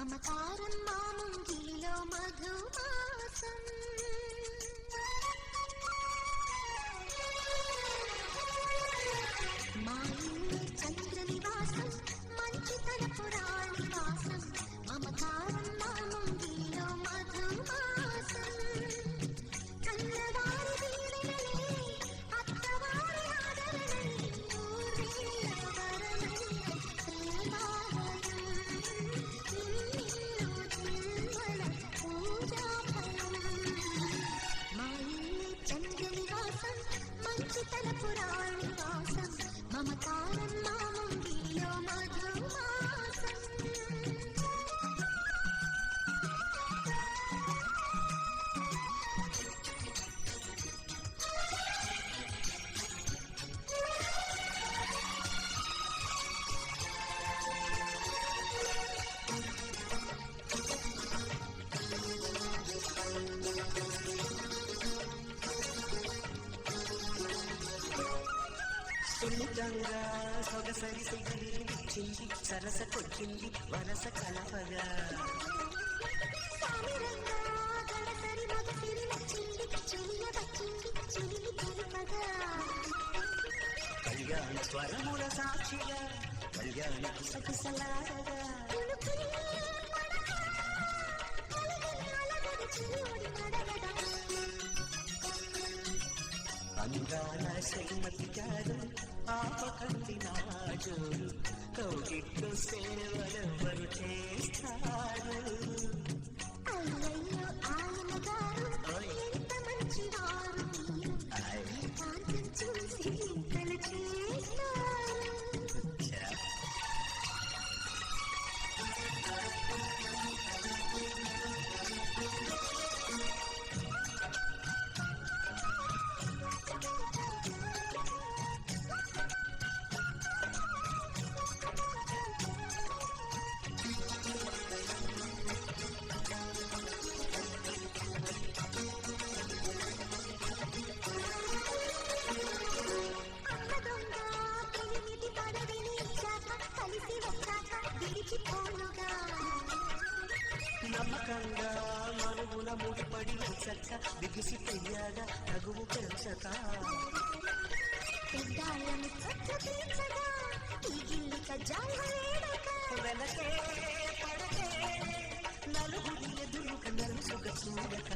మమకారం మాముంగిలిలో మధుమాసం మా ఇల్లు చంద్ర నివాసం మంచితన పురాణి వాసం మమకారం మాముంగిలిలో మధుమాసం కన్నవారి దీవెనలే అత్తవారి ఆదరణలే ఊరేళ్ళ వరమైన ప్రేమాలయం నిన్నిల్లు జన్మల పూజాఫలం మా ఇల్లు చంద్ర నివాసం మంచితన పురాణి వాసం మమకారం మాముంగిలిలో మధుమాసం సున్నితంగా సొగసరి సిగిలిచ్చింది సరసకొచ్చింది వరస కలపగా సామిరంగా గడసరి మగసిరి నచ్చింది చెలియ వచ్చింది చెలిమి తెలుపగా కళ్యాణ స్వరముల సాక్షిగా కళ్యాణ కుసకుసలాడగా పులుపులే పడగా కలిగిన అలగడ చిరుడి నడగడ అందాల శ్రీమతి గారు ఆపకండి నా జోరు కౌగిట్లో సేవలెవరు చేస్తారు అయ్యయ్యో ఆయన గారు ఎంత మంచివారు మీరు కాంతం చూసి ఇంతలు చేస్తారు అమ్మ దొంగ పెనిమిటి పదవిని ఇచ్చాక కలిసి వచ్చాక విడిచిపోనుగా నమ్మకంగా మనుగుల ముడిపడి చక్క బిగిసిపోయాగా తగువు పెంచక పెద్దాళ్ళను చచ్చు తీర్చగా ఈ గిల్లిక జాలేడక వెనకే పడకే నలుగురి ఎదురుక నలుసుగా చూడక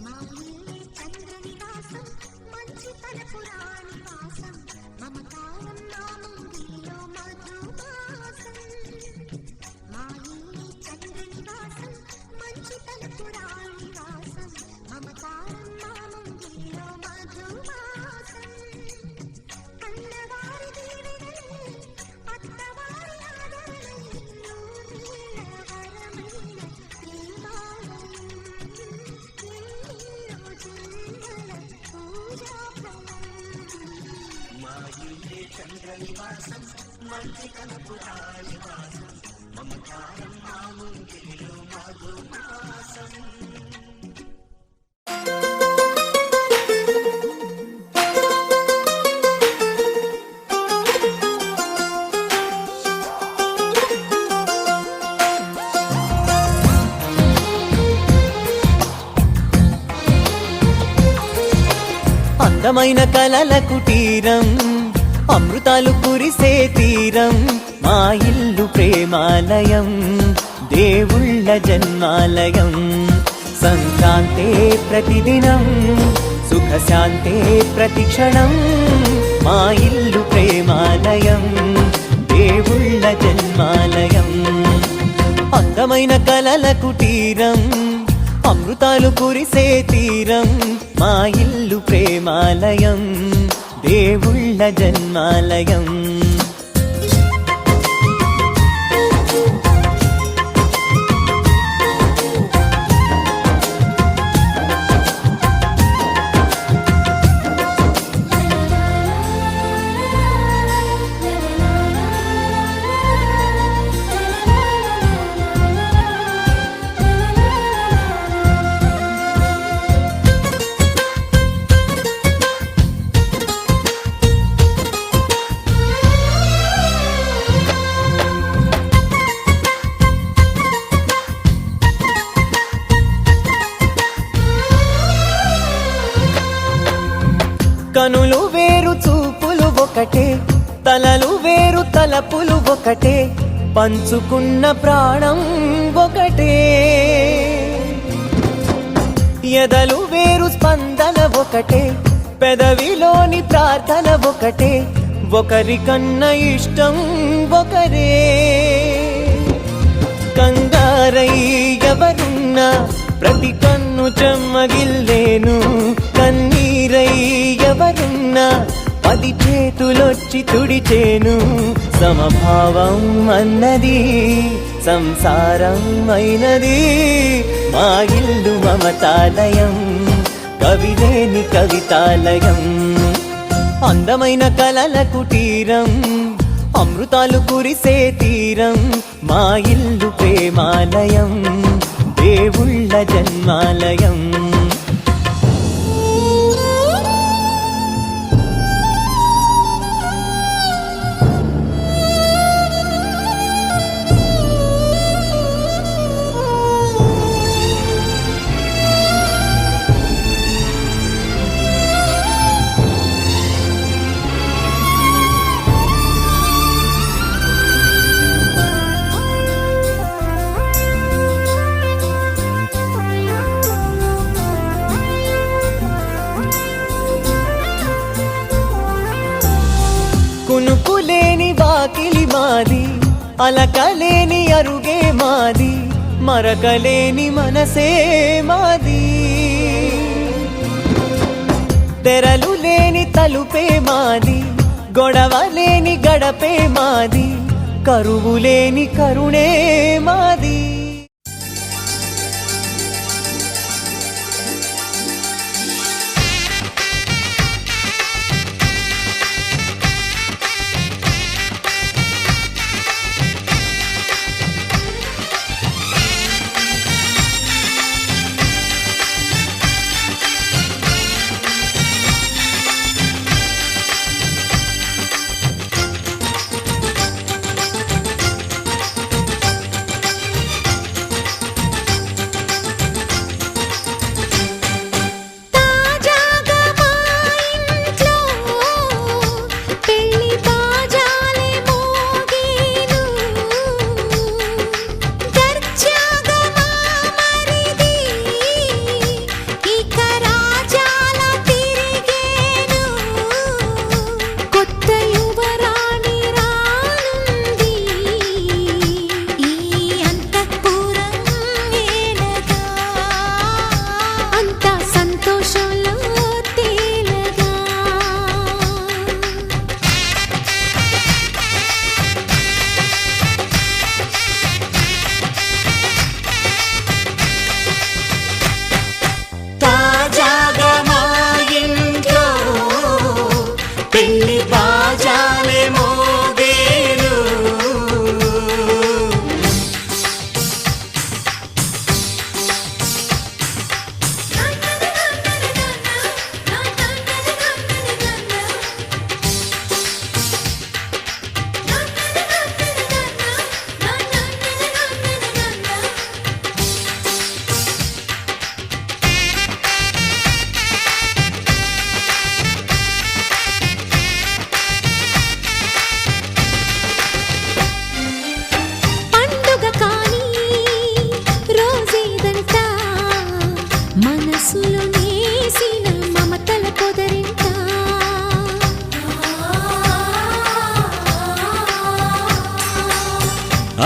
మా ఇల్లే చంద్ర నివాసం మంచితన పురాణి వాసం మమకారం మాముంగిలిలో మధుమాసం మా ఇల్లే చంద్ర నివాసం మంచితన పురాణి వాసం మమకారం మాముంగిలిలో మధుమాసం కన్నవారి దీవెనలే అత్తవారి ఆదరణలే నూరేళ్ళ వరమైన ప్రేమాలయం నిన్నిల్లు జన్మల పూజాఫలం మా ఇల్లే చంద్ర నివాసం మంచి కనపురాణి వాసం మమకారం మాముంగిలిలో మధుమాసం అందమైన కలల కుటీరం అమృతాలు కురిసే తీరం మా ఇల్లు ప్రేమాలయం దేవుళ్ళ జన్మాలయం సంక్రాంతే ప్రతిదినం సుఖశాంతే ప్రతిక్షణం మా ఇల్లు ప్రేమాలయం దేవుళ్ళ జన్మాలయం అందమైన కలల కుటీరం అమృతాలు కురిసే తీరం మా ఇల్లు ప్రేమాలయం దేవుళ్ళ జన్మాలయం కనులు వేరు చూపులు ఒకటే, తలలు వేరు తలపులు ఒకటే, పంచుకున్న ప్రాణం ఒకటే. ఎదలు వేరు స్పందన ఒకటే, పెదవిలోని ప్రార్థన ఒకటే, ఒకరికన్నా ఇష్టం ఒకరే. కంగారై ఎవరున్నా ప్రతి కన్ను చెమ్మగిల్లేను, కన్నీరై ఎవరున్నా 10 చేతులొచ్చి తుడిచేను. సమభావం అన్నది సంసారం అయినది, మా ఇల్లు మమతాలయం, కవిలేని కవితాలయం. అందమైన కలల కుటీరం, అమృతాలు కురిసే తీరం, మా ఇల్లు ప్రేమాలయం, దేవుళ్ళ జన్మాలయం. కునుకులేని వాకిలి మాది, అలకలేని అరుగే మాది, మరకలేని మనసే మాది. తెరలు లేని తలుపే మాది, గొడవ లేని గడపే మాది, కరువు లేని కరుణే మాది.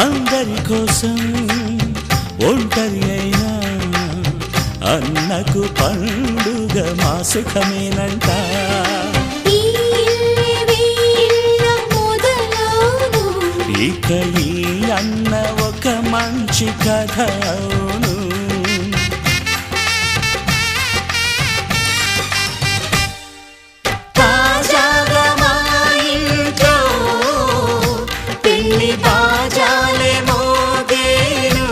అందరి కోసం ఒంటరి అయినా అన్నకు పండుగ మా సుఖమేనంట. ఇక ఈ అన్న ఒక మంచి కథ అవును. తాజాగా మా ఇంట్లో పెళ్లి బాజాలే మోగేను.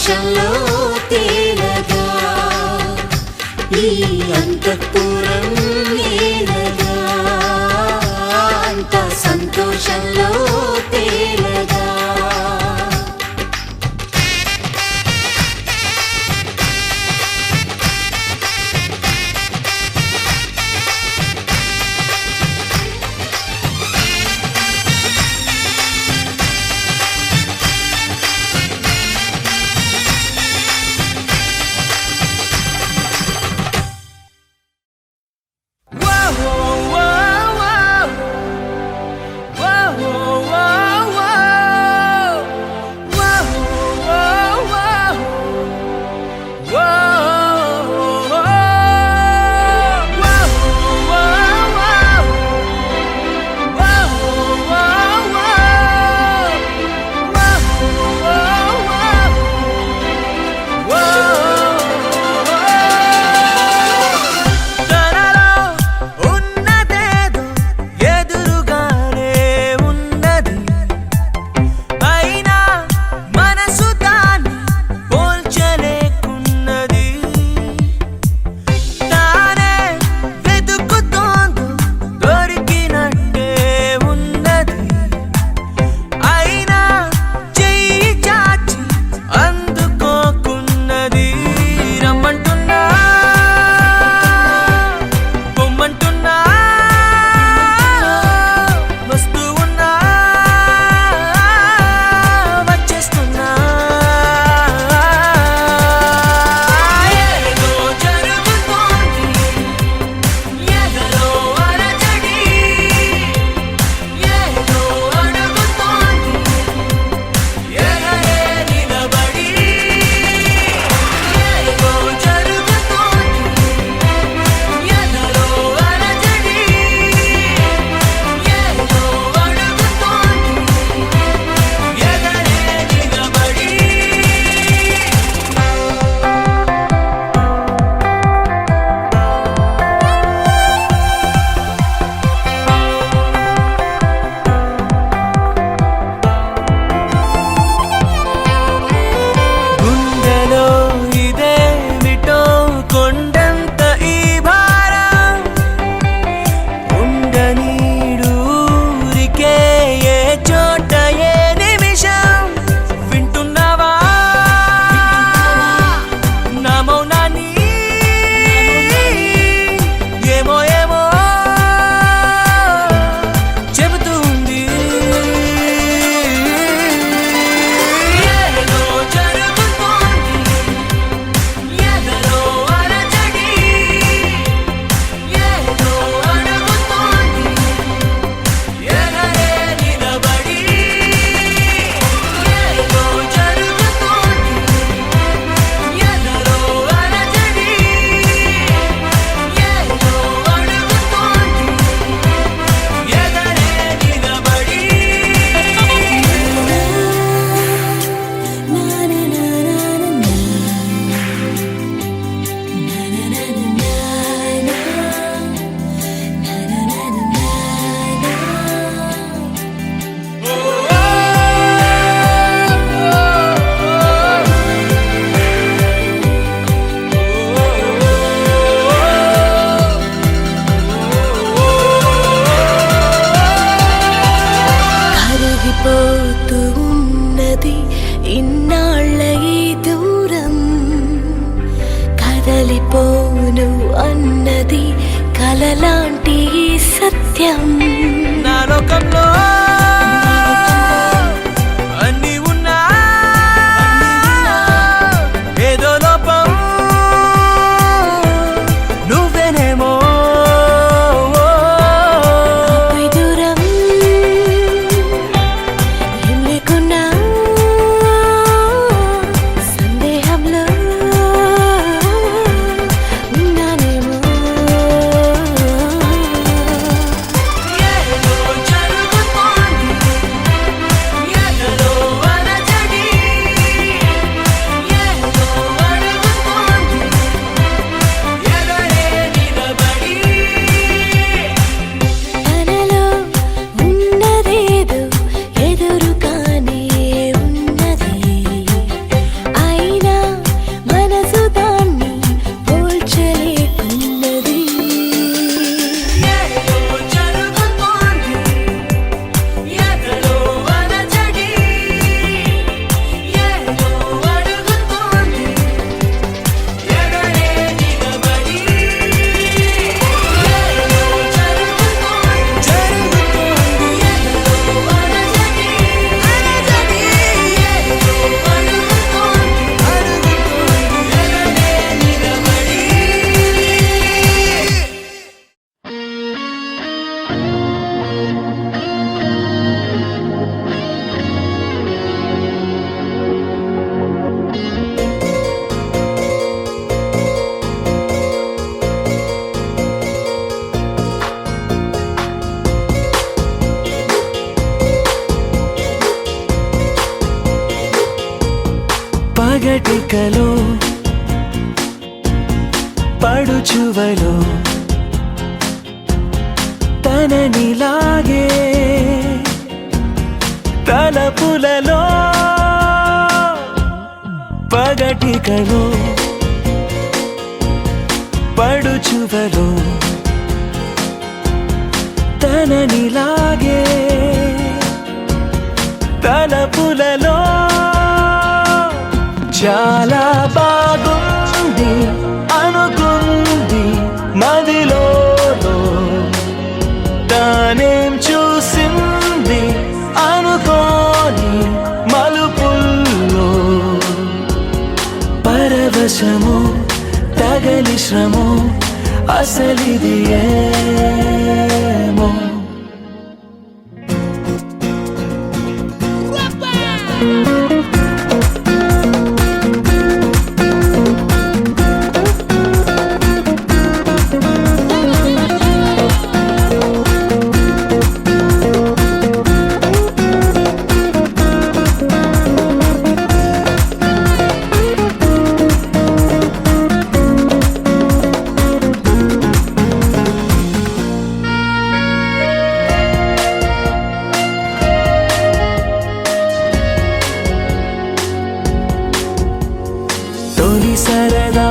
సంతోషంలో తేలగా ఈ అంతఃపురం ఏలగా అంత సంతోషంలో తేలగా Whoa, whoa, whoa. Whoa, whoa, పగటికలో పడుచువలో తననిలాగే తలపులలో పగటికలో పడుచువలో తననిలాగే తలపులలో చాలా బాగుంది అనుకుంది మదిలో తానేం చూసింది అనుకోని మలుపుల్లో పరవశము తగలి శ్రమో అసలిది ఏమో తొలి సరదా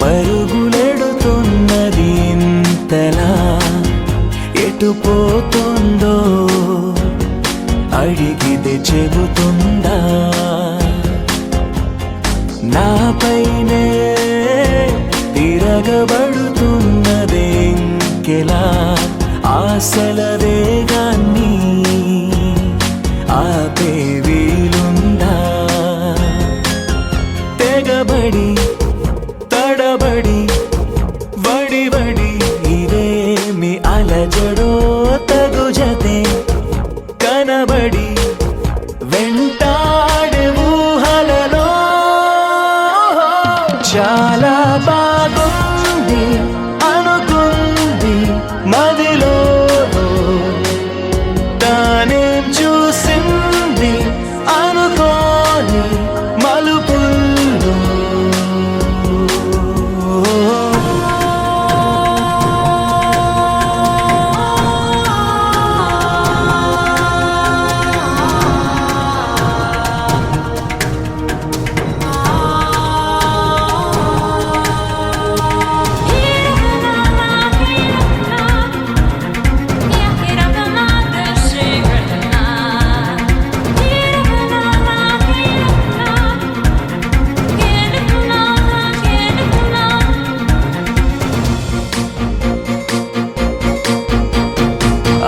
పరుగులెడుతున్నది ఇంతలా ఎటు పోతుందో అడిగితే చెబుతుందా నాపైనే తిరగబడుతున్నదే ఇంకెలా ఆశల వేగాన్ని ఆపే వీలుందా తెగబడి తడబడి వడి వడి ఇదేమి అలజడో తగు జతే కనబడి వెంటాడే ఊహలలో చాలా బాగుంది అనుకుంది మదిలో తానేం చూసింది అనుకోని మలుపుల్లో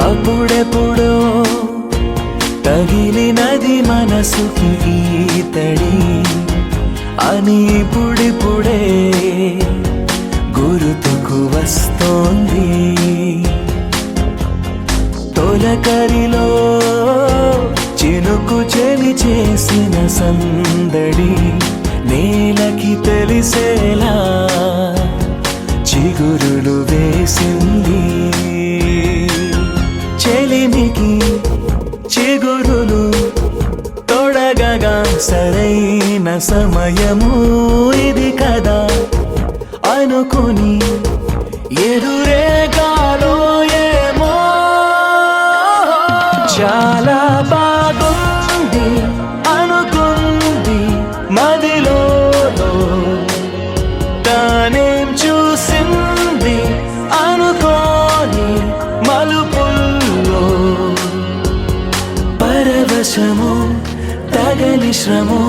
అప్పుడెప్పుడో తగిలినది మనసుకి ఈతడి అని ఇప్పుడిప్పుడే గుర్తుకు వస్తోంది తొలకరిలో చినుకు చెలి చేసిన సందడి నేలకి తెలిసేలా చిగురులు వేసింది చెలిమికి చిగురులు తొడగగా సరైన సమయము ఇది కదా అనుకుని ఎదురేగాలో ఏమో చాలా బాగుంది అనుకుంది మదిలో తానేం చూసింది అనుకోని మలుపుల్లో పరవశము తగలి శ్రమో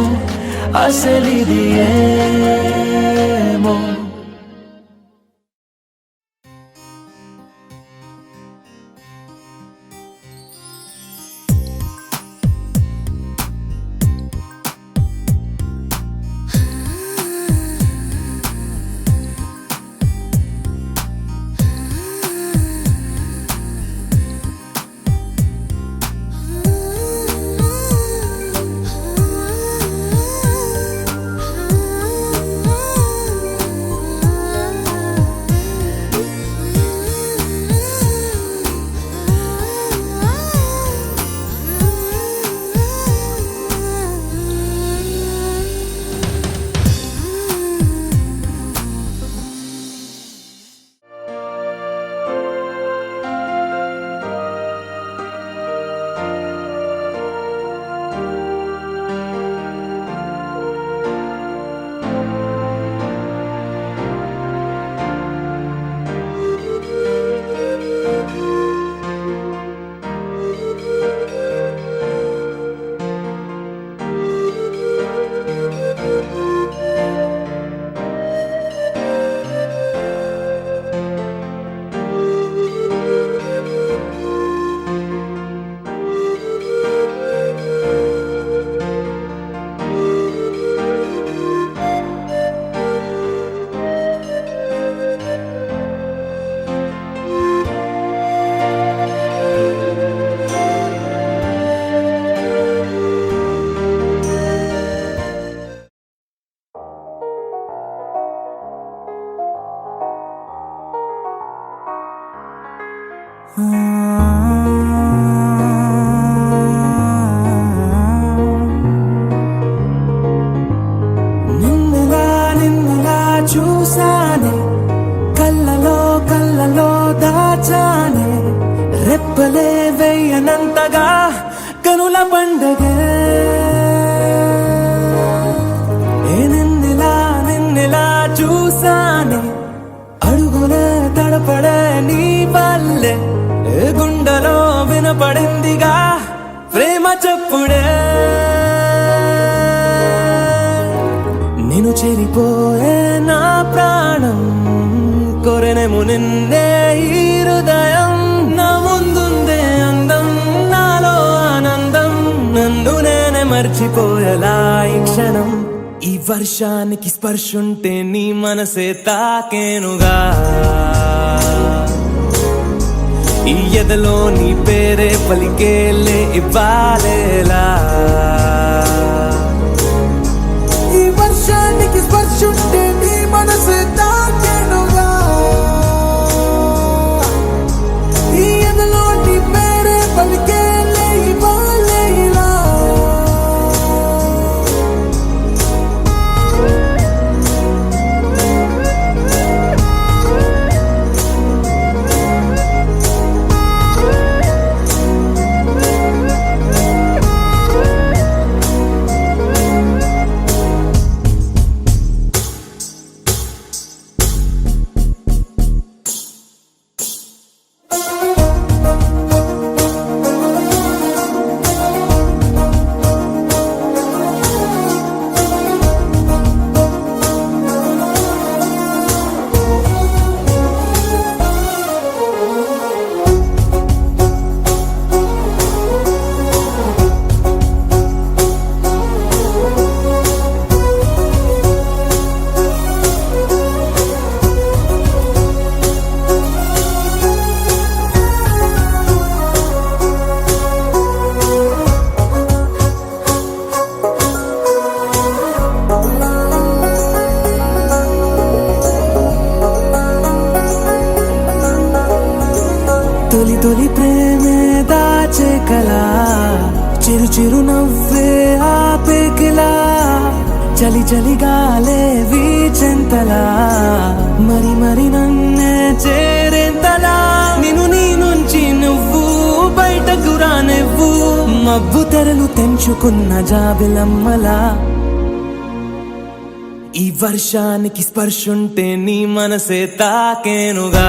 అసలిది ఏమో రెప్పలే వేయనంతగా కనుల పండగే నిన్నెలా చూసానే అడుగులే తడపడే నీ వల్లే గుండెలో వినపడిందిగా ప్రేమ చెప్పుడే నేను చెరిపోయే నా ప్రాణం కొరెనేమో నిన్నే ఈ హృదయం నా ముందుందే అందం నాలో ఆనందం నన్ను నేనే మర్చిపోయేలా ఈ క్షణం ఈ వర్షానికి స్పర్శుంటే నీ మనసే తాకేనుగా ఈ ఎదలో నీ పేరే పలికేలే ఇవ్వాలేలా ఈ వర్షానికి స్పర్శుంటే నీ మనసు తాకేనుగా ఈ ఎదలో నీ పేరే పలికేలే ఇవ్వాలే ఇలా తొలి తొలి ప్రేమే దాచే కలా చిరు చిరు నవ్వే ఆపే కిలా చలి చలి గాలే వీచెంతలా మరి మరి నన్నే చేరేంతలా నిన్ను నీ నుంచి నువ్వు బయటకు రానివ్వు మబ్బు తెరలు తెంచుకున్న జాబిలమ్మలా ఈ వర్షానికి స్పర్శుంటే నీ మనసే తాకేనుగా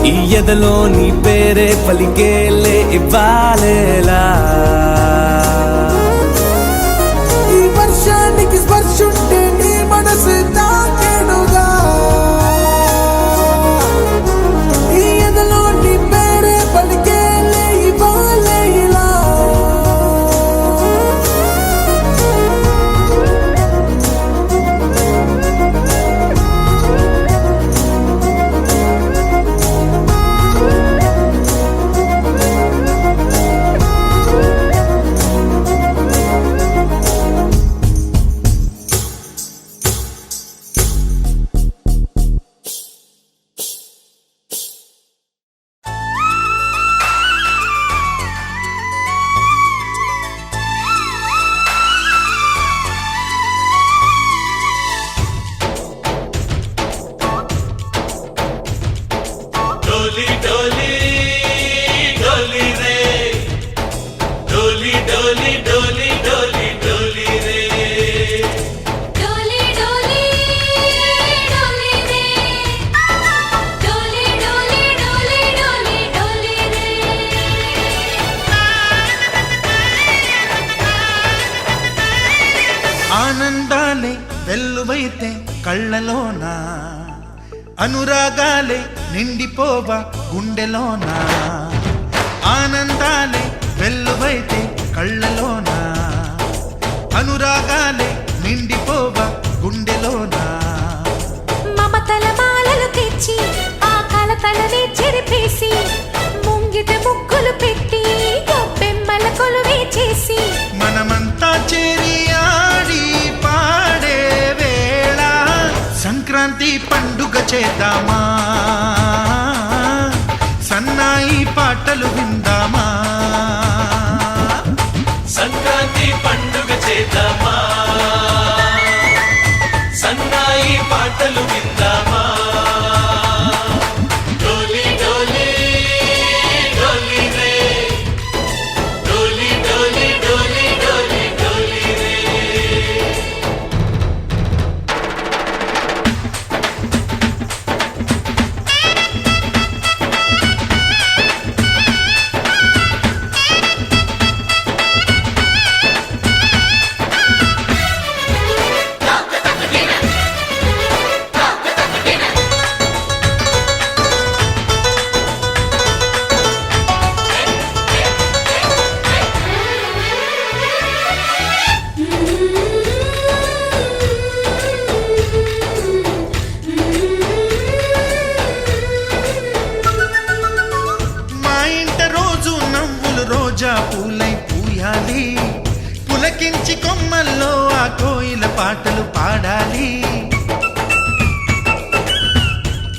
ఈ ఎదలో నీ పేరే పలికేలే ఇవ్వాలేలా ఈ వర్షానికి స్పర్శుంటే నీ మనసు తాకేనుగా ఈ ఎదలో నీ పేరే పలికేలే ఇవ్వాలే ఇలా डोली डोली डोली रे डोली डोली डोली डोली डोली रे डोली डोली डोली रे डोली डोली डोली डोली डोली रे ఆనందాలే వెల్లువైతే కళ్ళలోనా అనురాగాలే నిండిపోవా గుండెలోనా ఆనందాలే వెల్లువైతే కళ్ళలోనా అనురాగాలే నిండిపోవా గుండెలోనా మమతల మాలలు తెచ్చి ఆ కలతలని చెరిపేసి ముంగిట ముగ్గులు పెట్టి గొప్పెమ్మల కొలువే చేసి మనమంతా చేరి ఆడి పాడే వేళ సంక్రాంతి పండుగ చేద్దామా సన్నాయి పాటలు విందామా సంక్రాంతి పండుగ చేద్దామా సన్నాయి పాటలు విందామా డోలి రోజా పూలై పూయాలి, పులకించి కొమ్మల్లో ఆ కోయిల పాటలు పాడాలి.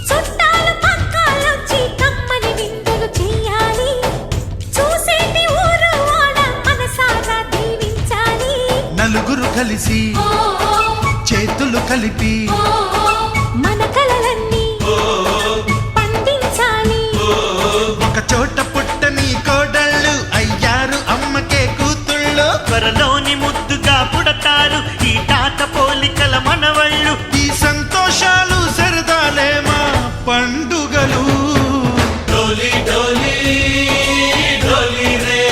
చుట్టాలు పక్కాలొచ్చి కమ్మని విందులు చెయ్యాలి, చూసేటి ఊరు వాడ మనసారా దీవించాలి. నలుగురు కలిసి చేతులు కలిపి మన కలలన్నీ పండించాలి. ఒక చోట పుట్టని కోడళ్ళు అయ్యారు అమ్మకే కూతుళ్ళు. త్వరలోని ముద్దుగా పుడతారు ఈ తాత పోలికల మనవళ్ళు. ఈ సంతోషాలు సరదాలే మా పండుగలు. డోలి డోలి డోలి రే,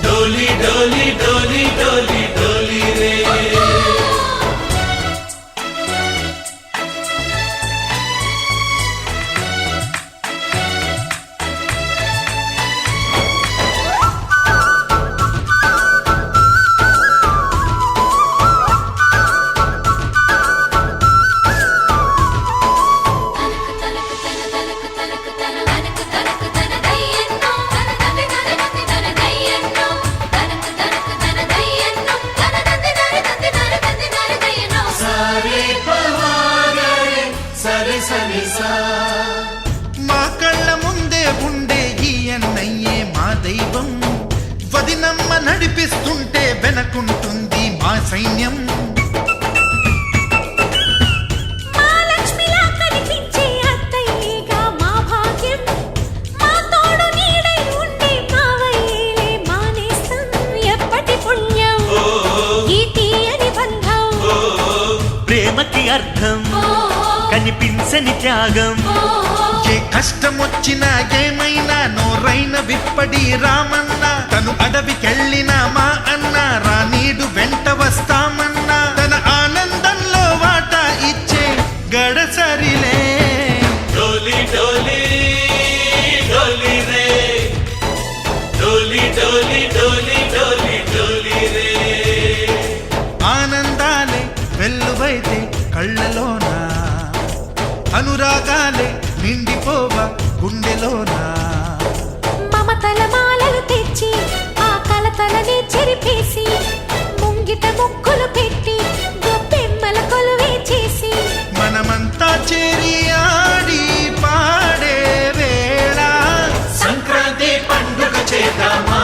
డోలి డోలి డోలి డోలి డోలి రే. మా కళ్ళ ముందే ఉండే ఈ అన్నయ్యే మా దైవం. వదినమ్మ నడిపిస్తుంటే వెనకుంటుంది మా సైన్యం. మా లక్ష్మిలా కనిపించే అత్తయ్యేగా మా భాగ్యం, మా తోడు నీడై ఉండే మావయ్యేలే మా నేస్తం. ఎప్పటి పుణ్యం ఈ తీయని బంధం, ప్రేమకి అర్థం కనిపించని త్యాగం. ఏ కష్టం వచ్చినా ఏమైనా నోరైన విప్పడి రామన్నా, తను అడవికెళ్ళినా మా అన్న రానీడు వెంట వస్తామన్నా. తన ఆనందంలో వాటా ఇచ్చే గడసరిలే. డోలి డోలి డోలి రే, డోలి డోలి డోలి డోలి డోలి రే. ఆనందాలే వెల్లువైతే కళ్ళలోన, అనురాగాలే నిండిపోవ గుండెలోన. మమతల మాలలు తెచ్చి ఆ కలతలని చెరిపేసి, ముంగిట ముక్కులు పెట్టి గొప్పెమ్మల కొలువే చేసి, మనమంతా చేరి ఆడి పాడే వేళ సంక్రాంతి పండుగ చేద్దామా,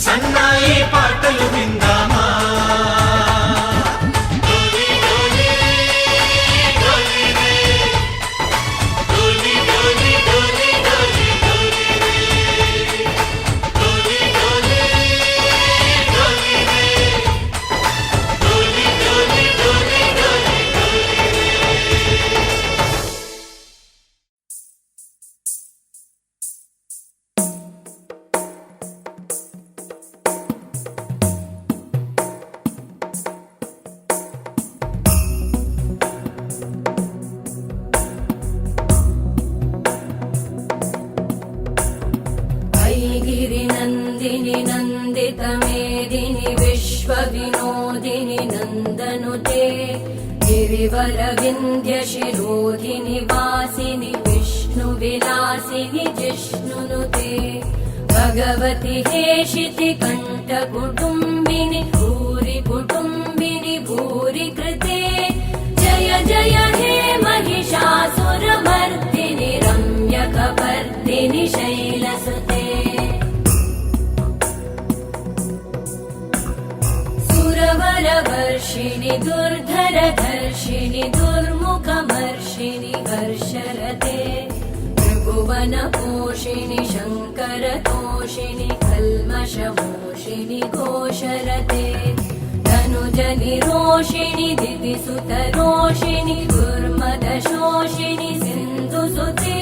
సన్నాయి పాటలు విందామా. డోలి డోలి డోలి రే, డోలి డోలి డోలి డోలి డోలి రే, డోలి డోలి డోలి రే, డోలి డోలి డోలి డోలి డోలి రే. गिरिनन्दिनि नन्दितमेदिनि विश्वविनोदिनि नन्दनुते गिरिवरविन्ध्यशिरोधिनि वासिनि विष्णुविलासिनि जिष्णुनुते भगवति हेशिति कण्ठकुटुम्बिनि भूरि कुटुम्बिनि भूरि कृते जय जय हे महिषासुरमर्दिनि रम्यकपर्दिनि शैलसुते सुरवरवर्षिणि दुर्धरधर्षिणि दुर्मुखमर्षिणि हर्षरते त्रिभुवनपोषिणि शङ्करतोषिणि कल्मषमोषिणि घोषरते धनुजनिरोषिणि दिविसुतरोषिणि दुर्मदशोषिणि सिन्धुसुते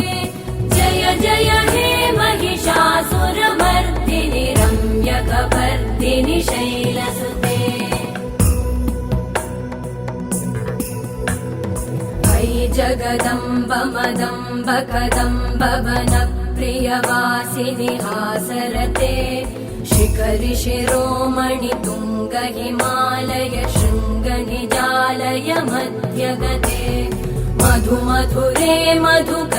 जय जय हे महिषासुरमर्दिनि रम्यकपर्दिनि शैलसुते अयि जगदम्ब मदम्ब कदम्ब वनप्रियवासिनि हासरते शिखरि शिरोमणि तुङ्ग हिमालय शृङ्ग निजालय मध्यगते मधु मधुरे मधुकैटभगञ्जिनि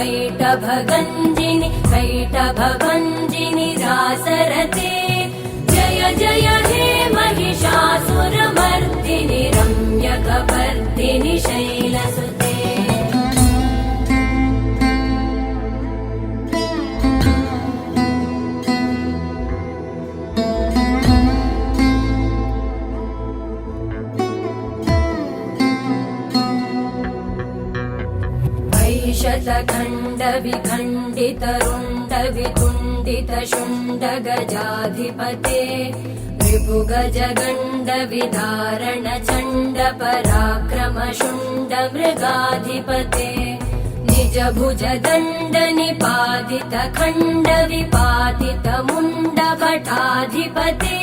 कैटभभञ्जिनि रासरते जय जय हे महिषासुरमर्दिनि रम्यकपर्दिनि शैलसुते शतखण्डविखण्डितरुण्डवितुण्डितशुण्डगजाधिपते रिपुगजगण्डविदारणचण्डपराक्रमशुण्डमृगाधिपते निजभुजदण्डनिपातितखण्डविपातितमुण्डभटाधिपते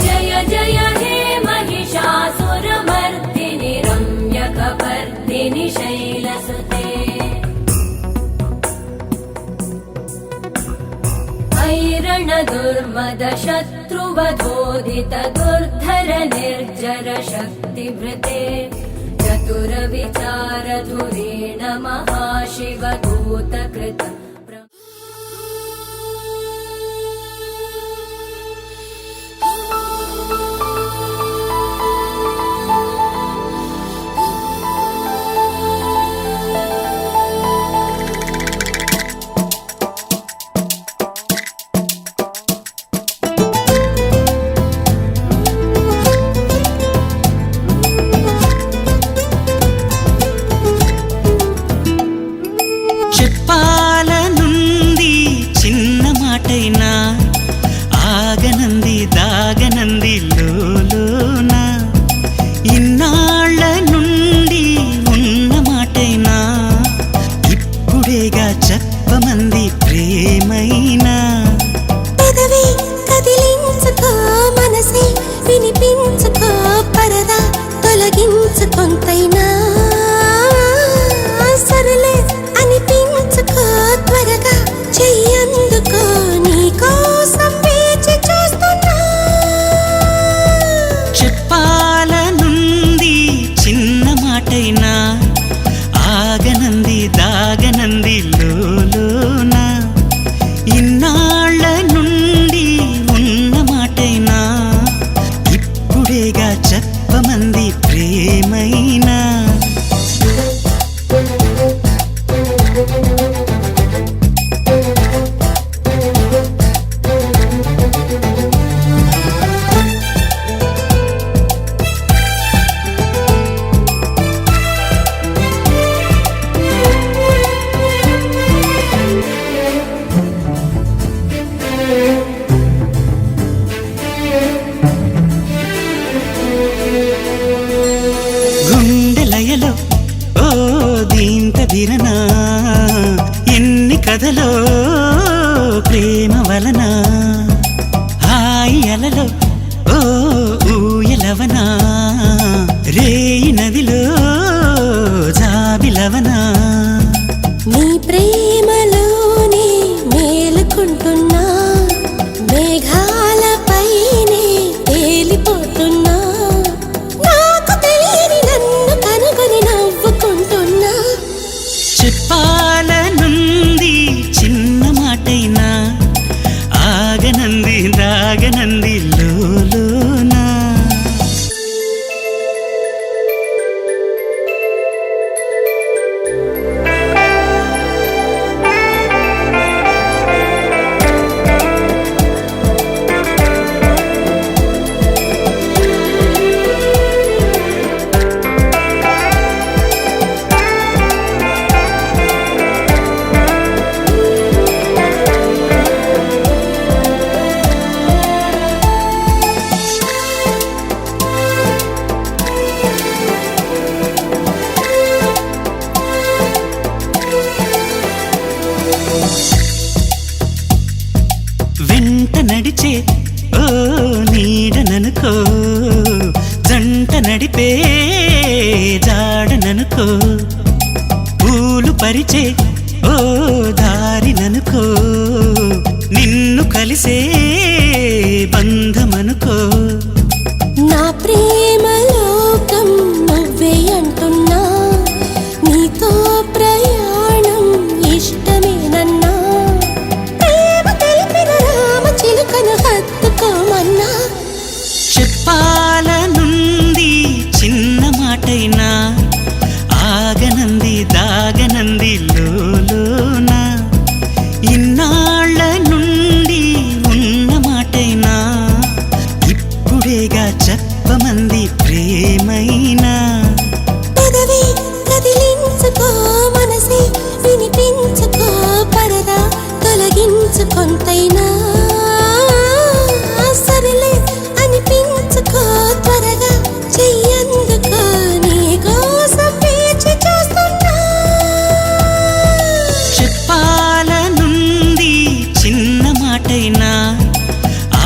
जय जय हे महिषासुरमर्दिनि रम्यकपर्दिनि शैलसुते ऐरणदुर्मदशत्रुवधोदित दुर्धर निर्जर शक्तिभृते चतुरविचारधुरेण महाशिवदूतकृत చెప్పాలనుంది చిన్న మాటైనా ఆగనంది దాగనంది లోలోన ఇన్నాళ్ళ నుండి ఉన్న మాటైనా ఇప్పుడేగా చెప్పమంది ప్రేమైనా పెదవి కదిలించుకో మనసే వినిపించుకో పరదా తొలగించు కొంతైనా సరలే అనిపించుకో త్వరగా చెయ్యందుకో నీకోసం వేచి చూస్తున్నా చెప్పాలనుంది చిన్న మాటైనా ఆగనంది దాగనంది లోలోన ఇన్నాళ్ళ నుండి ఉన్న మాటైనా ఇప్పుడేగా చెప్పమంది ప్రేమైనా గుండెలయలో ఓ దీంతదిరనా ఎన్ని కథలో ప్రేమ వలన హాయి అలలో ఓ ఊయలవనా రేయి నదిలో జాబిలవనా నీ ప్రేమలోనే మేలుకుంటున్నా మేఘాలపైనే తేలిపోతున్నా నాకు తెలియని నన్ను కనుగొని నవ్వుకుంటున్నా చెప్పాలనుంది చిన్న మాటైనా ఆగనంది దాగనంది లోలోనా వెంట నడిచే ఓ నీడననుకో జంట నడిపే జాడననుకో పూలు పరిచే ఓ దారిననుకో నిన్ను కలిసే బంధమనుకో నా ప్రేమ లోకం నువ్వే అంటున్నా నీతో కొంచెం కొంతైనా సరిలే అనిపించుకో త్వరగా చెయ్యందుకో నీ కోసం వేచి చూస్తున్నా చెప్పాలనుంది చిన్న మాటైనా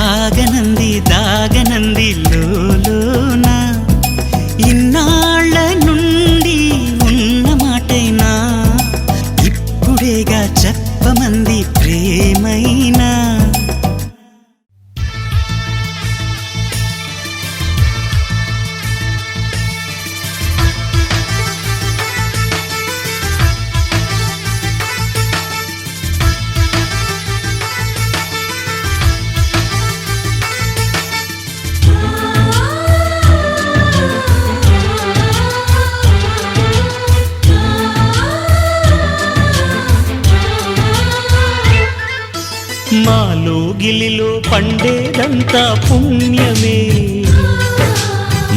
ఆగనంది దాగనంది లోలోన ఇన్నాళ్ళ నుండి ఉన్న మాటైనా ఇప్పుడేగా చెప్పమంది ప్రేమైనా మాలో గిలిలో పండేదంతా పుణ్యమే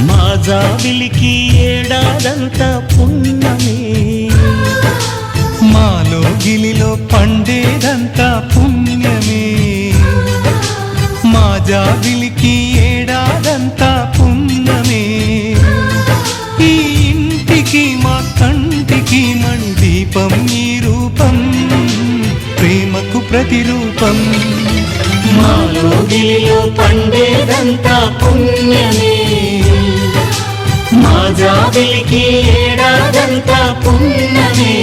మా జాబిలికి ఏడాదంతా పుణ్యమే మాలో గిలిలో పండేదంతా పుణ్యమే మా జాబిలికి ఏడాదంతా పుణ్యమే ఈ ఇంటికి మా కంటికి మణి దీపం ఈ రూపం ప్రేమకు ప్రతిరూపం మాలో గిలిలో పండేదంతా పుణ్యమే మా జాబిలికి ఏడాదంతా పుణ్యమే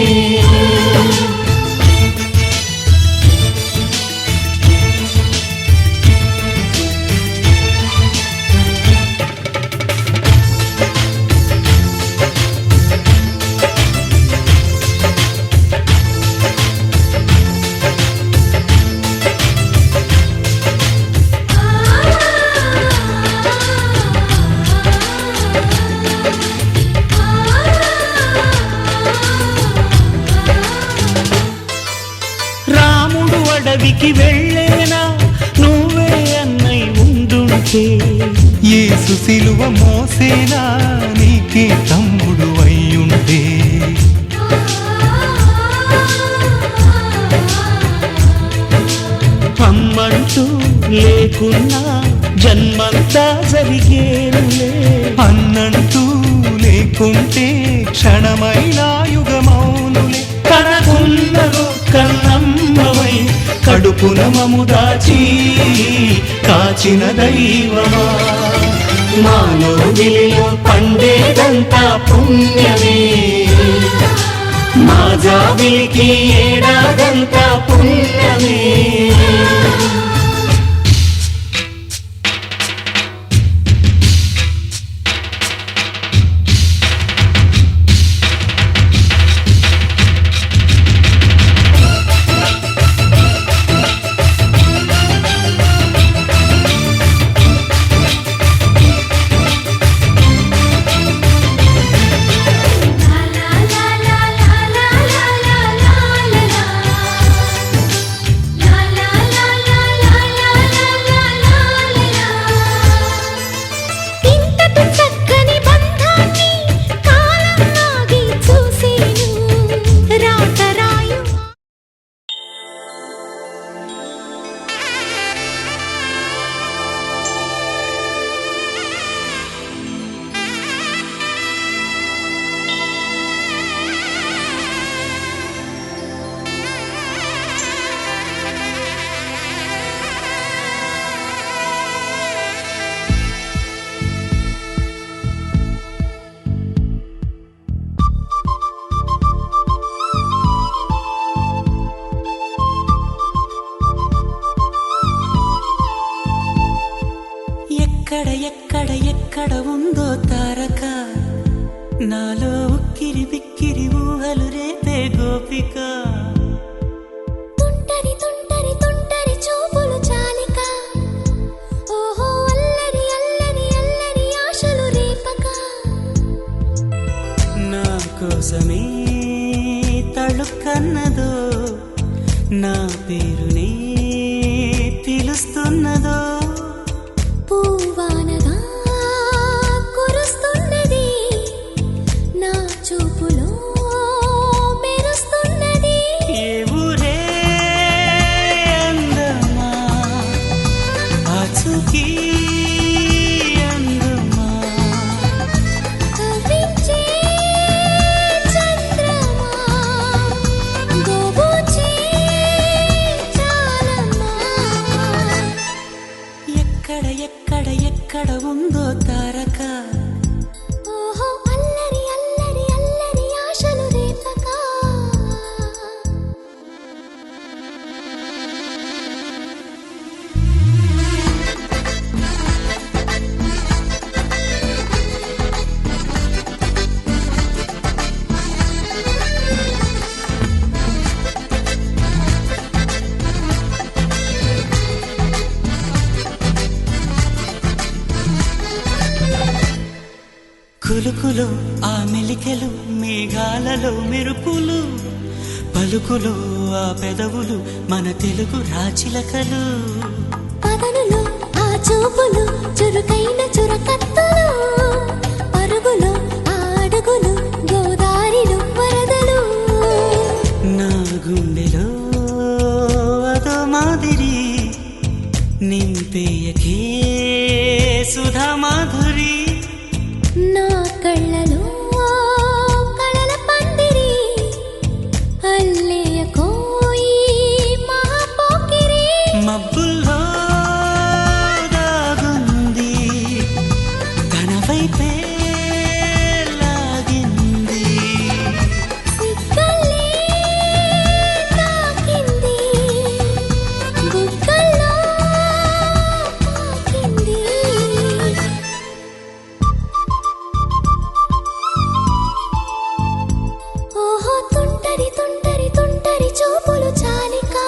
రాముడు అడవికి వెళ్ళేనా నువ్వే అన్నై ఉండుంటే యేసు సిలువ మోసేనా నీకే తమ్ముడు అయ్యుంటే అమ్మంటూ లేకున్నా జన్మంతా జరిగేనులే అన్నంటూ లేకుంటే క్షణమైన యుగమౌనులే కనకున్నదో కన్నమ్మవై కడుపున మము దాచి కాచిన దైవమా మాలో గిలిలో పండేదంతా పుణ్యమే మా జాబిలికి ఏడాదంతా పుణ్యమే ఎక్కడ ఉందో తారక నాలో ఉక్కిరి బిక్కిరి ఊహలు రేపే గోపిక తుంటరి తుంటరి తుంటరి చూపులు చాలిక ఓహో అల్లరి అల్లరి అల్లరి ఆశలు రేపక నా కోసమే తళుక్కన్నదో నా పేరునే పిలుస్తున్నదో పూవానగా కురుస్తున్నది నా చూపులో మెరుస్తున్నది ఏ ఊరే చినుకులో ఆ మెలికెలు మేఘాలలో మెరుపులు పలుకులో ఆ పెదవులు మన తెలుగు రాచిలకలు పదనులో ఆ చూపులు చురుకైన చురకత్తులు పరుగులో ఆ అడుగులు గోదారిలో వరదలు నా గుండెలో అదో మాదిరి నింపేయకే సుధా మాధురి నా కళ్ళలో కళల పందిరి అల్లేయ కోయి మహాపోకిరి మబ్బుల్లో దాగుంది తన వైపే లాగింది సిగ్గలే తాకింది బుగ్గల్లో తాకింది ఓహో తుంటరి తుంటరి తుంటరి చూపులు చాలికా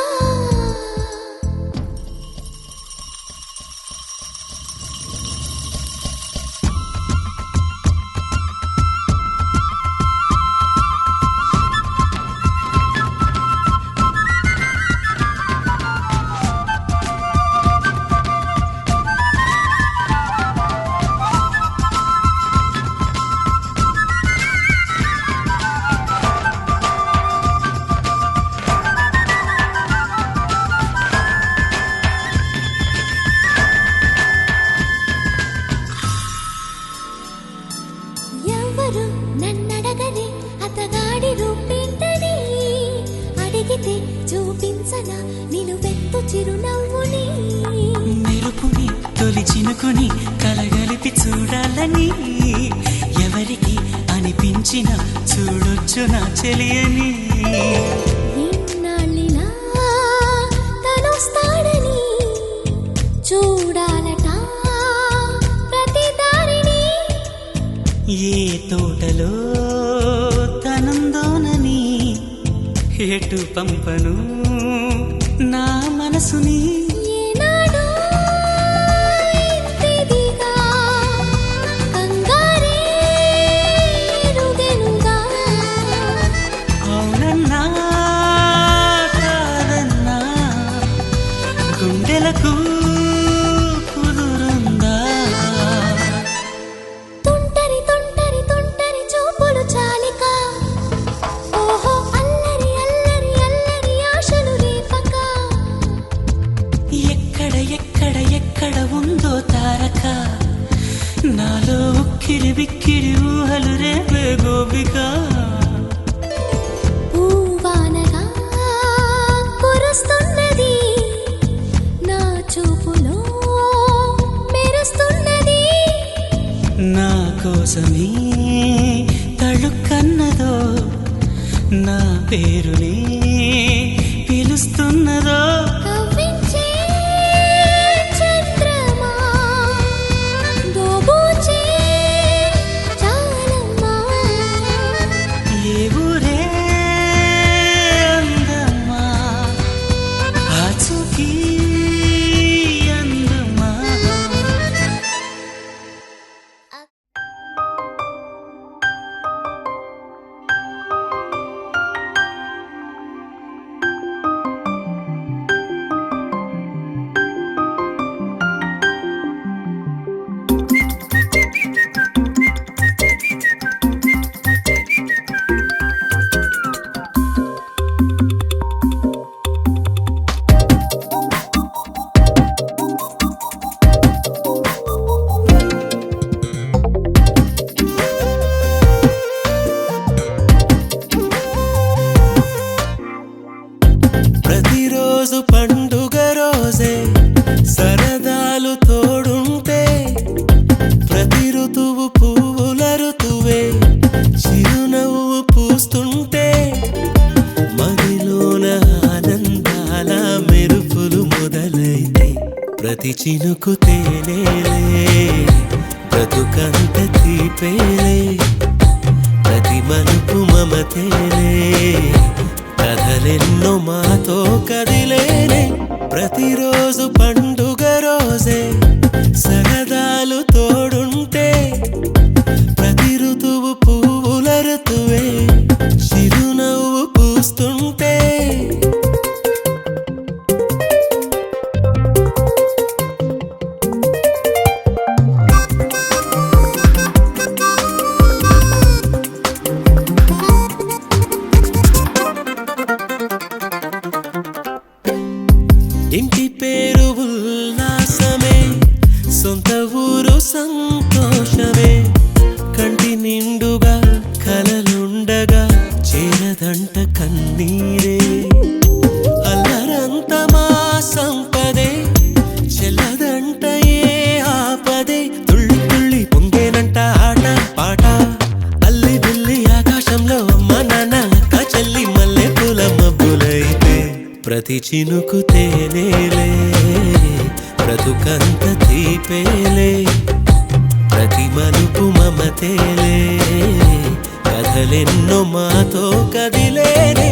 ఎవరు నన్నడగని అతగాడి రూపేంటని అడిగితే చూపించన నిలువెత్తు చిరునవ్వుని మెరుపుని తొలి చినుకుని కలగలిపి చూడాలని ఎవరికి అనిపించిన చూడొచ్చు నా చెలియని ఇన్నాళ్ళిలా తనొస్తాడని చూడాలట ప్రతి దారిని ఏ తోటలో తనందోనని ఎటు పంపను నా మనసుని ఏనాడో ఇంతిదిగా కంగారే ఎరుగెనుగా అవునన్నా కాదన్నా గుండెలకు కుదురుందా తుంటరి తుంటరి తుంటరి చూపులు చాలిక ఓహో అల్లరి అల్లరి అల్లరి ఆశలు రేపక ఎక్కడ ఎక్కడ ఎక్కడ ఉందో తారక నాలో ఉక్కిరి బిక్కిరి ఊహలు రేపే గోపిక పూవానగా కురుస్తున్నది నా చూపులో మెరుస్తున్నది నా కోసమే తళుక్కన్నదో నా పేరునే పిలుస్తున్నదో కవ్వించే చంద్రమా దోబూచే చాలమ్మా ఏ ఊరే అందమ్మా ఆచూకీ అందమ్మా ప్రతిరోజు పండుగ రోజే సరదాలు తోడుంటే ప్రతి ఋతువు పువ్వుల ఋతువే చిరునవ్వు పూస్తుంటే మదిలోన ఆనందాల మెరుపులు మొదలైతే ప్రతి చినుకు తేనేలే బ్రతుకంత తీపేలే ప్రతి మలుపు మమతేలే కథలెన్నో మాతో కదిలేనే ప్రతిరోజు పండుగ రోజే సరదాలు తోడుంటే ప్రతి ఋతువు ఇంటి పేరు ఉల్లాసమే, సొంత ఊరు సంతోషమే, కంటి నిండుగా కలలుండగా చేరదంట కన్నీరే. అల్లరంత మా సంపదే, చెల్లదంట ఏ ఆపదే, తుళ్ళి తుళ్ళి పొంగేనంట ఆట పాట. అల్లి బిల్లి ఆకాశంలో అమ్మ నాన్న అక్క చెల్లి మల్లె పూల మబ్బులైతే ప్రతి చినుకు తేనేలే, బ్రతుకంత తీపేలే, ప్రతి మలుపు మమతేలే, కథలెన్నో మాతో కదిలేనే.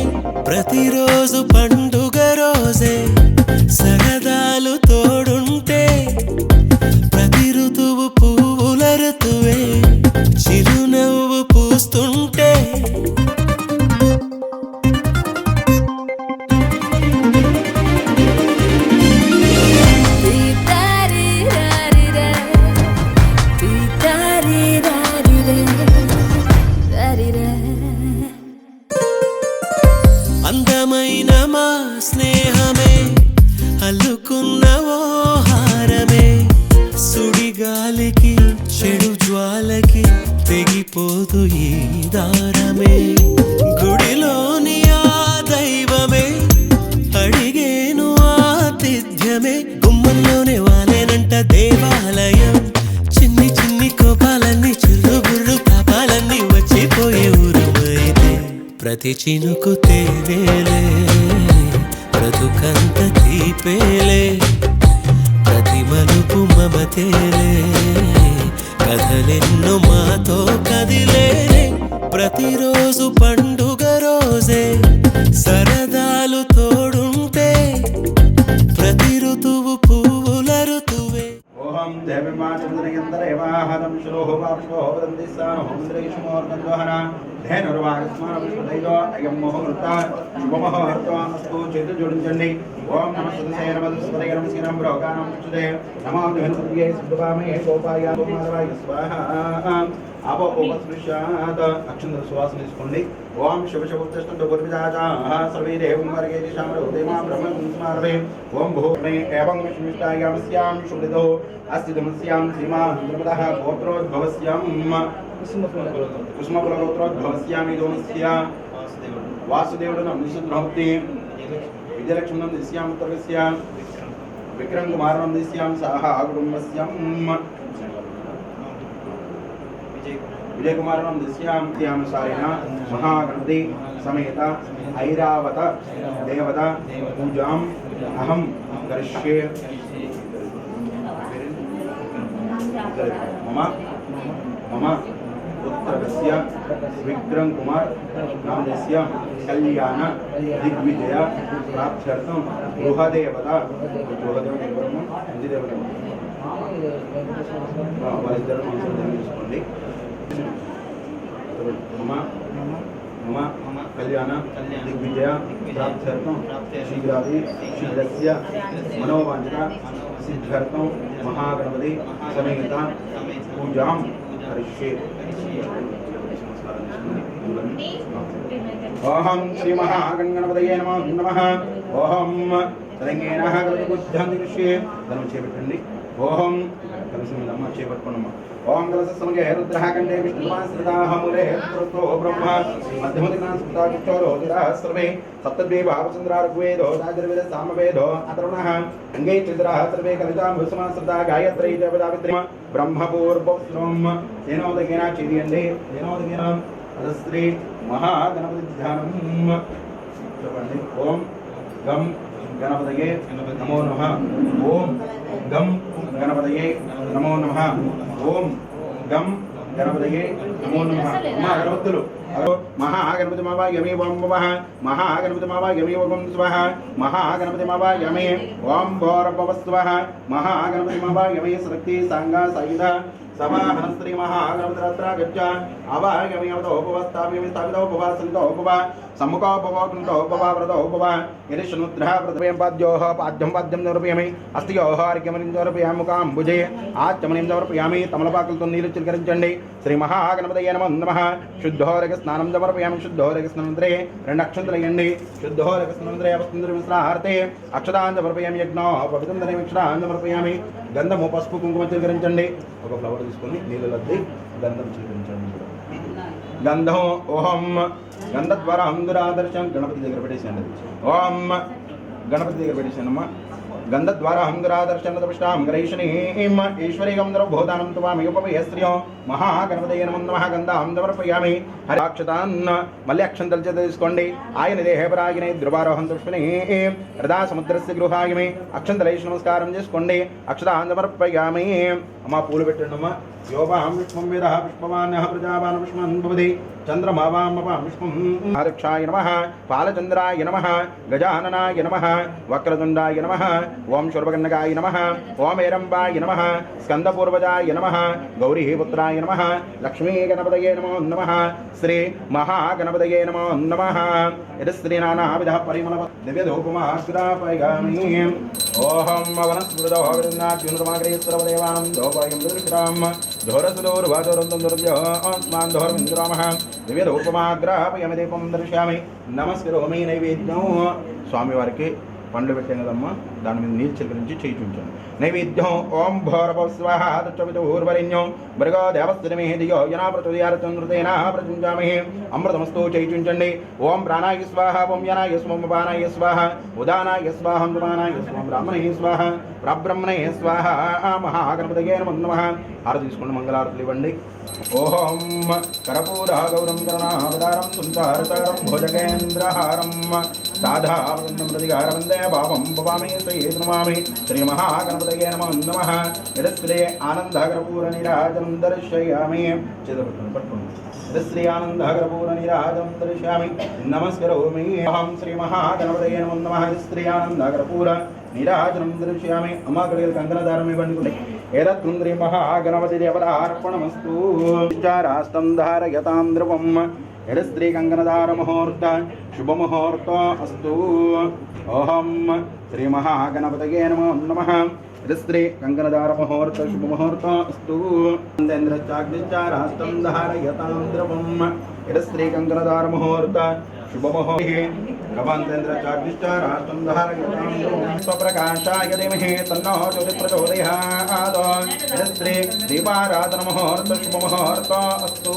ప్రతిరోజు పండుగ రోజే, సరదాలు తోడుంటే, ప్రతి ఋతువు పువ్వుల ఋతువే, చిరునవ్వు పూస్తుంటే. అందమైన మా స్నేహమే, అల్లుకున్న ఓ హారమే, సుడిగాలికి చెడు జ్వాలకి తెగిపోదు ఈ దారమే. గుడిలోని ఆ దైవమే అడిగేను ఆతిథ్యమే, గుమ్మంలోనే వాలేనంట దేవాలయం. చిన్ని చిన్ని కోపాలన్నీ చిల్లు బుర్రు పాపాలన్నీ వచ్చిపోయే ఊరుమైతే ప్రతి చినుకు తేనేలే, బ్రతుకంత తీపేలే, ప్రతి మలుపు మమతేలే, కథలెన్నో మాతో కదిలేనే. ప్రతిరోజు పండుగ రోజే, సరదాలు తోడుంటే, ప్రతి ఋతువు పువ్వుల ఋతువే. ఓం దేవమాచంద్రయంతరేవాహరం శిరోహో వాప్సో వదంతి సానో మంత్రేష్మోర్గందోహన ధేనుర్వాగస్మానపుష్పదైదో అయం ముహూర్త శుభముహూర్తమస్తు. చేతులు జోడించండి. ఓం నమ సదసే నమ దుస్పదయ నమ శ్రీరామ బ్రోగానం చుదే నమో ధనుర్యే సుభామే గోపాయ గోమాధవాయ స్వాహా. ఆపోపస్పృశ్యాత్ అక్షంతర సువాసన తీసుకోండి. ఓం శుభ శుభోత్తష్టంతో గుర్విజాజా సర్వే దేవం వర్గే దిశామరో దేవా బ్రహ్మం స్మారవే. ఓం భూమే ఏవం విష్ణుష్టాయామస్యాం శుభ్రదో అస్తిదమస్యాం శ్రీమాన్ ద్రపదః గోత్రోద్భవస్యాం కుసుమకులగోత్రోద్భవస్యామిదోమస్య వాసుదేవుడు నిశుద్రహోక్తి విజయలక్ష్మణం దిశ్యాం ఉత్తరస్య విక్రమ్ కుమారం దిశ్యాం సాహ కుటుంబస్యాం विजय कुमार दिश्यानुसारेण महागणपति समेत ऐरावत देवता पूजा अहम करिष्ये. मम मम पुत्रस्य विक्रम कुमार नामस्य कल्याण दिग्विजय प्राप्त्यर्थं गृहदेवता मम मम कल्याण दिग्विजय प्राप्त्यर्थं शीघ्राति शीघ्रस्य मनोवांछिता सिद्ध्यर्थं महागणपति समेत पूजां करिष्ये. ओम श्री महागणपतये नमः. ओम తెలంగాణ గణపతి కృష్యే ధనం చేపట్టండి. ఓం కలసమమ్మ చేపట్టుకున్నమ్మ. ఓం కలస సమగే రుద్రః కంఠే విష్ణుమాశ్రితాహములే పురుతో బ్రహ్మ మధ్యమదినాం సుతాకిచ్చోరోదిరా సర్వే సప్తద్వే భావచంద్రార్వేదో రాజర్వేద సామవేదో అతరుణః అంగే చంద్రః సర్వే కలితాం భస్మాశ్రితా గాయత్రీ దేవతావిత్రి బ్రహ్మపూర్వస్వం తేనోదకేన చేయండి. తేనోదకేన అదశ్రీ మహాగణపతి ధ్యానం చెప్పండి. ఓం గం गणपतये नमो नमः. ओम गम गणपतये नमो नमः. ओम गम गणपतये नमो नमः. गणपतुलु महागणपति मावा यमे ओम नमः. महागणपति मावा यमे ओम स्वाहा. महागणपति मावा यमे ओम भोरभवस्वः. महागणपति मावा यमे शक्ति सांगा सायुध समाहनस्त्री महागणपति रत्रा गच्छ अवागमे उपवस्थाप्यमे स्थापितो उपवासन्तो उपवा सम्मुखोपवकृतोपवाव्रतोपव यदि शनुद्रः प्रतिपयं पाद्योः पाद्यं समर्पयामि अस्त्योः अर्घ्यमणिं समर्पयामि मुखाम्बुजे आच्यमणिं समर्पयामि तमलपाकुलతో నీళ్లు చిలకరించండి శ్రీ మహాగణపతయే నమః శుద్ధోదక స్నానం సమర్పయామి శుద్ధోదక స్నానంతరే రెండు అక్షంతలు వేయండి శుద్ధోదక స్నానంతరే అవస్థంతరే మిశ్రాహార్తే అక్షతాన్ సమర్పయామి యజ్ఞో పవిత్రంతరే అక్షతాన్ సమర్పయామి గంధము పసుపు కుంకుమ చిలకరించండి ఒక ఫ్లవర్ తీసుకొని నీళ్ళలో అద్ది గంధం చిలకరించండి గంధం ఓం గంధద్వారా హందురాదర్శం గణపతి దగ్గర పెట్టేసేయండి ఓం గణపతి దగ్గర పెట్టేసానమ్మా గంధద్వారా హందురాదర్శం తపష్టాం గ్రహీషణీం ఈశ్వరీగం ద్రవభూతానం త్వామి ఉపవయ స్త్రియో మహాగణపతయే నమః గంధాం సమర్పయామి హరిక్షతాన్ మళ్ళీ అక్షంతలు చేత తీసుకోండి ఆయన దేహపరాగిని ధ్రువారోహం తుష్పిని హృదా సముద్రస్య గృహాగిమి అక్షంతలేసి నమస్కారం చేసుకోండి అక్షతాన్ సమర్పయామి అమ్మా పూలు పెట్టండి అమ్మా యోవాం విష్ణుం వేద పుష్పవాన్యః ప్రజావాన్ పుష్పం భవతి చంద్రమావామపాం విష్ణుం ఆరక్షాయ నమః పాలచంద్రాయ నమః గజాననాయ నమః వక్రతుండాయ నమః ఓం శూర్పకర్ణకాయ నమః ఓం ఏరంబాయ నమః స్కందపూర్వజాయ నమః గౌరీపుత్రాయ నమః లక్ష్మీ గణపతయే నమో నమః శ్రీ మహాగణపతయే నమో నమః యది శ్రీనానావిధ పరిమళ దివ్యధూపమాగ్రాపయామి ఓం వనస్పృదో విరున్నాగ్నిర్మాగ్రేశ్వరదేవానం దోపయం దృష్టాం ఘోరసుదోర్వాచోరంతం దుర్భ్యో ఆస్మాన్ ధోరమింద్రామః దివ్యధూపమాగ్రాపయామి దీపం దర్శయామి నమస్కరోమి నైవేద్యం స్వామివారికి పండ్లు పెట్టాం కదమ్మా దాని మీద నీళ్ళు చిలకరించి చేయి చూపించాను నైవేద్యం ఓం భోరభ స్వాహ ఊర్వరిణ్యం మృగో దేవస్థితమే దియో యనా ప్రచోదయారచంద్రతేనా ప్రచుంచామహే అమృతమస్తు చేయి చూపించండి ఓం ప్రాణాయ స్వాహ ఓం యనాయ స్వం పానాయ స్వాహ ఉదానాయ స్వాహం దుమానాయ స్వం బ్రాహ్మణే స్వాహ ప్రబ్రహ్మణే స్వాహ మహాగణపతయే నమః హారతి తీసుకోండి మంగళారతులు ఇవ్వండి ఓం కర్పూర గౌరం కరుణావతారం సంసారసారం భుజగేంద్రహారం సాధావృందం ప్రతిగార వందే భావం భవామి శ్రీమామి శ్రీ మహాగణపతయే నమః యదశ్రీ ఆనందకర్పూర నీరాజనం దర్శయామి యదశ్రీ ఆనందకర్పూర నీరాజనం దర్శయామి నమస్కరోమి అహం శ్రీ మహాగణపతయే నమః యదశ్రీ ఆనందకర్పూర నీరాజనం దర్శయామి అమ్మగడికి కంకణదారం ఇవ్వండి ఏదత్రుంద్రి మహాగణపతి దేవతార్పణమస్తు చారాస్తం ధారయతాం ధ్రువం యదస్త్రీ కంకణదార ముహూర్త శుభముహూర్త అస్తు ఓహం శ్రీ మహాగణపతయే నమః యదస్త్రీ కంకణదార ముహూర్త శుభముహూర్త అస్తు చాగ్నిచారాస్తం ధారయతాం ధ్రువం యదస్త్రీ కంకణదార ముహూర్త शुभमोहन्द्रेन्द्रचाग्निश्चाराष्टं धारयतां स्वप्रकाशाय धीमहि तन्नो ज्योतिप्रचोदयात् यदस्त्री दीपाराधनमुहूर्त शुभमुहूर्त अस्तु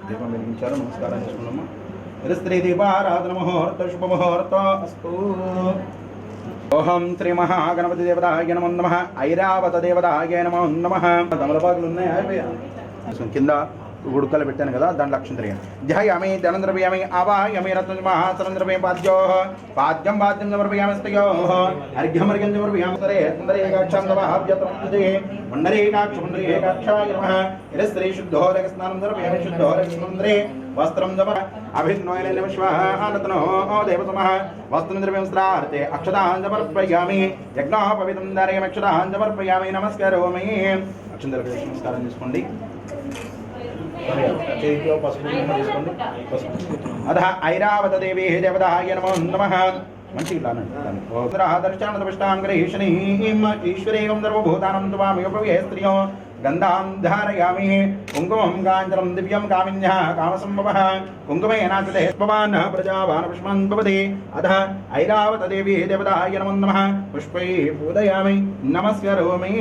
दीपं వెలిగించారు నమస్కారం చేసుకున్నాము యదస్త్రీ దీపారాధనముహూర్త శుభముహూర్త అస్తు ఓహం శ్రీ మహాగణపతి దేవతాయ నమో నమః ఐరావత దేవతాయ నమో నమః తమలపాకులు ఉన్నాయి అయిపోయా కింద గుడుకలు పెట్టాను కదా దాంట్లో లక్ష్యం తిరిగాను ధ్యాయామి ధనంద్రవ్యామి ఆవాయామి రత్నమహాసరంద్రవ్యం పాద్యోః పాద్యం పాద్యం సమర్పయామి స్తయోః అర్ఘ్యమర్ఘ్యం సమర్పయామి సరే సుందరేకాక్షం తమహాభ్యత్రం తుజే పుండరీకాక్షాయ నమః యదస్త్రీ శుద్ధోదక స్నానం సమర్పయామి శుద్ధోదక స్నానంతరే వస్త్రం సమర్ప అభిజ్ఞోయన విశ్వానతనో దేవతమః వస్త్రద్రవ్యం శ్రార్తే అక్షతాన్ సమర్పయామి యజ్ఞో పవిత్రం ధారయామి అక్షతాన్ సమర్పయామి నమస్కరోమి అక్షంతల నమస్కారం చేసుకోండి అధ ఐరావత దేవీ దేవతాయ నమో నమః మంచిగా దర్శనం గ్రహీషణీం ఈశ్వరీయం సర్వభూతానం త్వామి ఉపవే స్త్రియో గంధాం ధారయామి కుంకుమం కాంచనం దివ్యం కామిన్యః కామసంభవః కుంకుమేనాచతే పుష్పవాన్ ప్రజావాన్ పుష్పం భవతి అధ ఐరావత దేవీ దేవతాయ నమో నమః పుష్పై పూజయామి నమస్కరోమి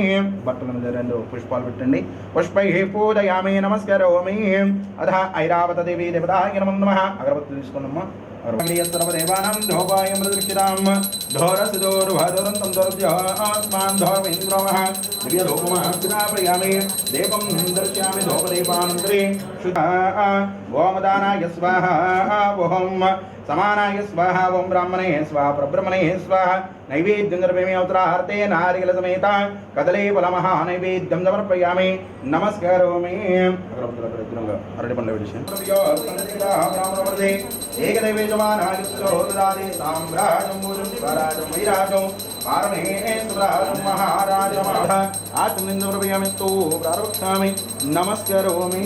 బట్టల మీద రెండు పుష్పాలు పెట్టండి పుష్పై పూజయామి నమస్కరోమి అధ ఐరావత దేవీ దేవతాయ నమో నమః అగరబత్తులు తీసుకోండమ్మా सर्वदेवानां धोपाय मृदृक्षितां धोरसिदोर्वादोरन्तं दर्भ्यः आस्मान् धोरमिन्द्रमः दिव्यधूपमाग्रापयामि देवं दर्शयामि धूपदीपानन्तरे शुद्धा ओमदानाय स्वाहा ओं समानाय स्वाहा ओं ब्राह्मणे स्वाहा परब्रह्मणे स्वाहा नैवेद्यं द्रव्यमे अवतारार्थे नारिकेलसमेत कदलीफलमः नैवेद्यं समर्पयामि नमस्करोमि अरटि पंड्ल ब्राह्मणवर्धे एकदैवेजमानाय ददाति साम्राजं भुजं स्वराजं वैराजं पारमेश्वराजं महाराजमाः आचमनिन्द्रव्यामिस्तु प्रारक्षामि नमस्करोमि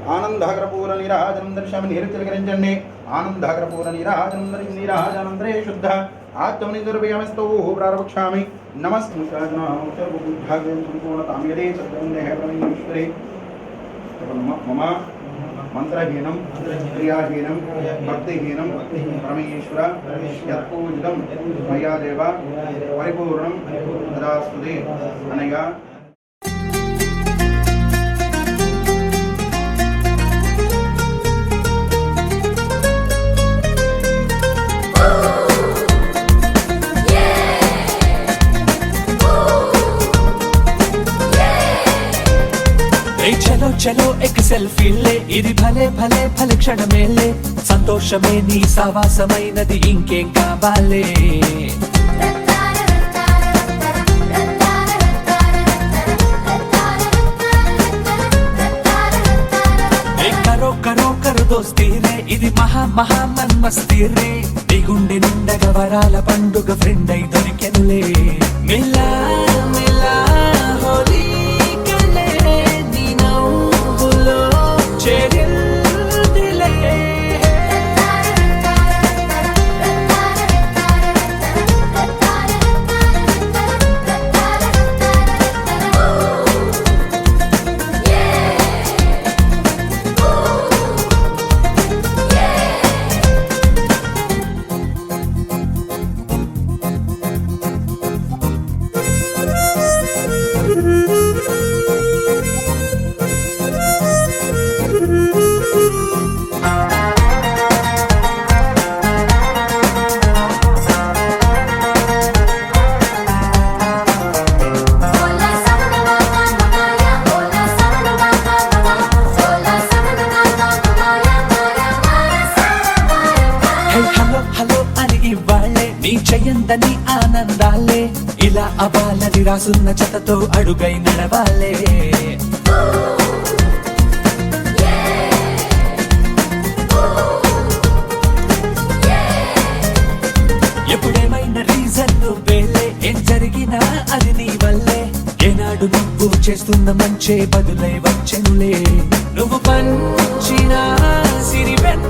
ఆనందకర్పూర నీరాజనం దర్శయామి నీరుతిలకరించండి ఆనందకర్పూర నీరాజనం నీరాజనందరే శుద్ధ ఆత్మని దుర్వ్యమస్తౌ ప్రారభక్షామి నమస్కారం సంపూర్ణతాం యదే సద్గుణే పరమేశ్వరే మమ మంత్రహీనం క్రియాహీనం భక్తిహీనం పరమేశ్వర యత్పూజితం మయా దేవ పరిపూర్ణం తదాస్తుతే అనగా చలో చలో ఎక్ సెల్ఫీ లే ఇది భలే భలే భలే క్షణమేలే సంతోషమే నీ సావాసమైనది ఇంకేం కావాలే కరో కరో కరో దోస్తీ రే ఇది మహా మహా మన్మస్తీ రే నీ గుండె నిండగా వరాల పండుగ ఫ్రెండ్ అయి దొరికెనులే మిలా మిలా హోలీ చెయ్యందని ఆనందాలే ఇలా అవ్వాలని రాసున్న చెతతో అడుగై నడవాలే ఎప్పుడేమైనా రీజన్ నువ్వేలే ఏం జరిగినా అది నీ వల్లే ఏనాడు నువ్వు చేస్తున్న మంచే బదులై వచ్చెనులే నువ్వు పంచిన సిరివెన్